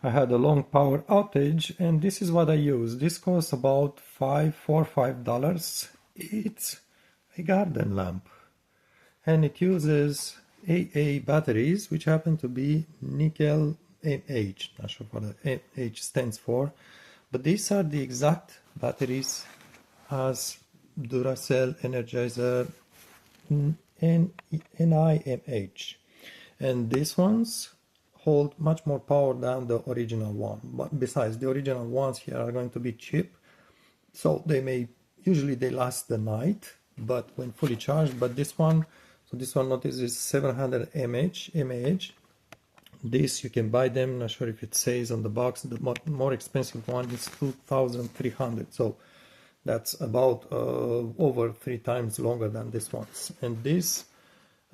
I had a long power outage, and this is what I use. This costs about $5. It's a garden lamp, and it uses AA batteries, which happen to be nickel NiMh. Not sure what the NiMh stands for, but these are the exact batteries as Duracell, Energizer, and NiMh. And these ones hold much more power than the original one. But besides, the original ones here are going to be cheap, so usually they last the night, but when fully charged. But this one, notice is 700 mAh. This you can buy them. Not sure if it says on the box. The more expensive one is 2,300. So that's about over 3 times longer than this one's. And this,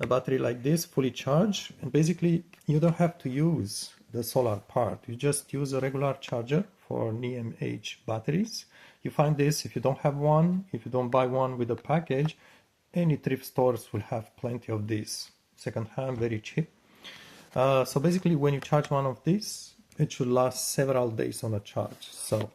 a battery like this, fully charged, and basically you don't have to use the solar part. You just use a regular charger for NiMh batteries. You find this if you don't have one, if you don't buy one with a package, any thrift stores will have plenty of these, second-hand, very cheap. So basically when you charge one of these, it should last several days on a charge. So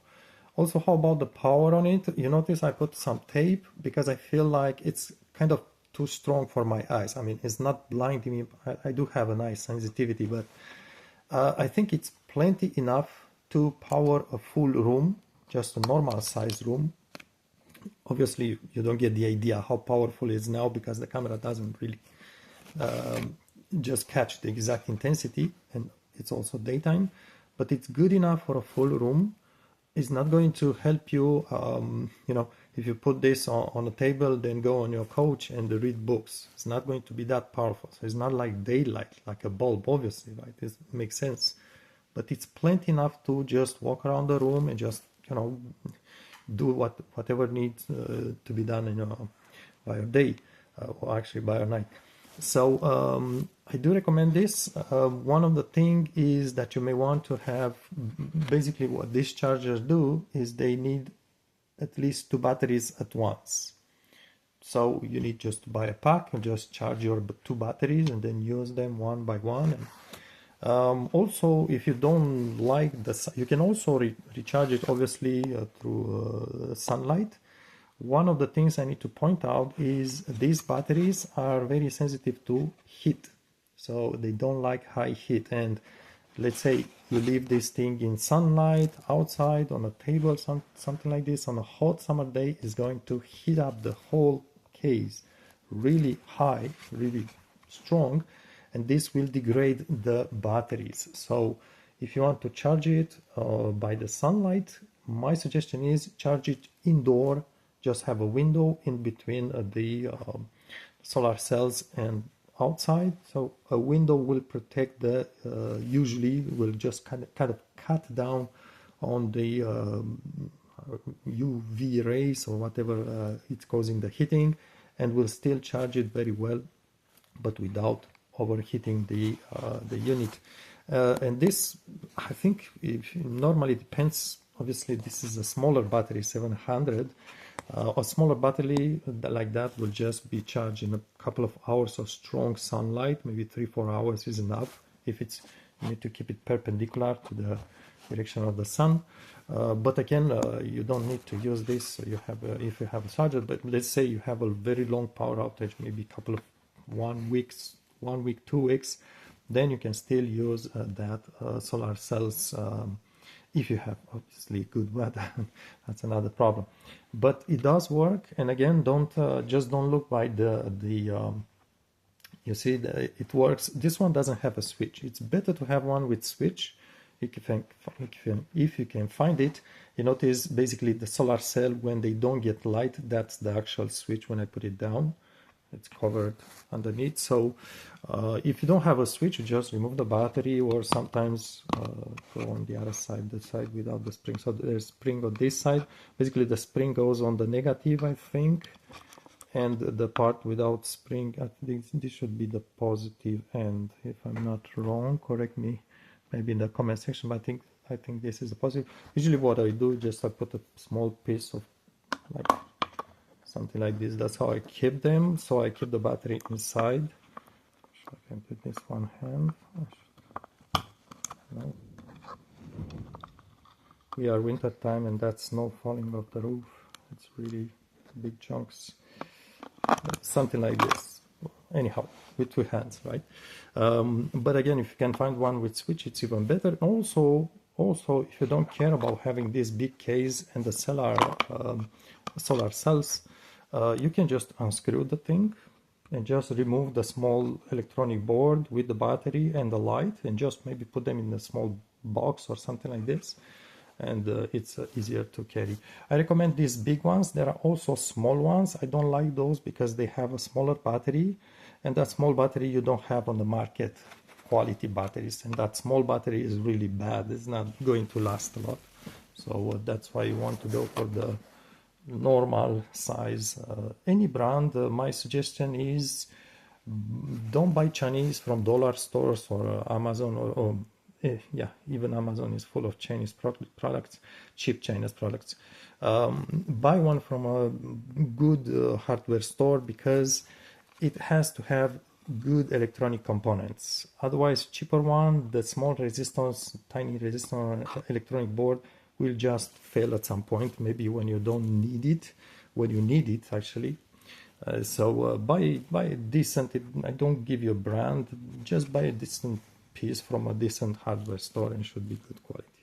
also, how about the power on it? You notice I put some tape because I feel like it's kind of too strong for my eyes. I mean, it's not blinding me. I do have an eye sensitivity, but I think it's plenty enough to power a full room, just a normal size room. Obviously, you don't get the idea how powerful it is now because the camera doesn't really just catch the exact intensity, and it's also daytime, but it's good enough for a full room. It's not going to help you, if you put this on a table, then go on your couch and read books. It's not going to be that powerful. So it's not like daylight, like a bulb, obviously, right? It makes sense. But it's plenty enough to just walk around the room and just, do whatever needs to be done by your day, or actually by your night. So I do recommend this. One of the things is that you may want to have, basically what these chargers do is they need at least 2 batteries at once. So you need just to buy a pack and just charge your 2 batteries and then use them one by one. And also, if you don't like you can also recharge it obviously through sunlight. One of the things I need to point out is these batteries are very sensitive to heat, so they don't like high heat. And let's say you leave this thing in sunlight, outside, on a table, something like this, on a hot summer day, is going to heat up the whole case really high, really strong, and this will degrade the batteries. So if you want to charge it by the sunlight, my suggestion is charge it indoor. Just have a window in between the solar cells and outside. So a window will protect usually will just kind of cut down on the UV rays or whatever it's causing the heating, and will still charge it very well, but without overheating the unit. And this, I think, normally depends. Obviously, this is a smaller battery, 700. A smaller battery like that will just be charged in a couple of hours of strong sunlight. Maybe 3-4 hours is enough. If you need to keep it perpendicular to the direction of the sun. But again, you don't need to use this. So you have if you have a charger. But let's say you have a very long power outage, maybe a couple of 1 week, 2 weeks, then you can still use that solar cells. If you have obviously good weather, that's another problem. But it does work. And again, don't look by you see it works. This one doesn't have a switch. It's better to have one with switch. If you can find it. You notice basically the solar cell, when they don't get light, that's the actual switch. When I put it down, it's covered underneath. So if you don't have a switch, you just remove the battery, or sometimes go on the other side, the side without the spring. So there's spring on this side. Basically the spring goes on the negative, I think, and the part without spring, I think this should be the positive end. If I'm not wrong, correct me maybe in the comment section, but I think this is the positive. Usually what I do, just I put a small piece of like something like this. That's how I keep them. So I keep the battery inside. So I can put this one hand. No. we are winter time and that's snow falling off the roof. It's really big chunks, something like this. Anyhow, with 2 hands, right? But again, if you can find one with switch, it's even better. And also if you don't care about having this big case and the solar cells, you can just unscrew the thing and just remove the small electronic board with the battery and the light, and just maybe put them in a small box or something like this, and it's easier to carry. I recommend these big ones. There are also small ones. I don't like those because they have a smaller battery, and that small battery you don't have on the market quality batteries, and that small battery is really bad. It's not going to last a lot, so that's why you want to go for the normal size. Any brand, my suggestion is don't buy Chinese from dollar stores or Amazon, or yeah, even Amazon is full of Chinese products, cheap Chinese products. Buy one from a good hardware store, because it has to have good electronic components. Otherwise, cheaper one, the small resistance, tiny resistance electronic board will just fail at some point, maybe when you don't need it, when you need it actually. So buy a decent, I don't give you a brand, just buy a decent piece from a decent hardware store and should be good quality.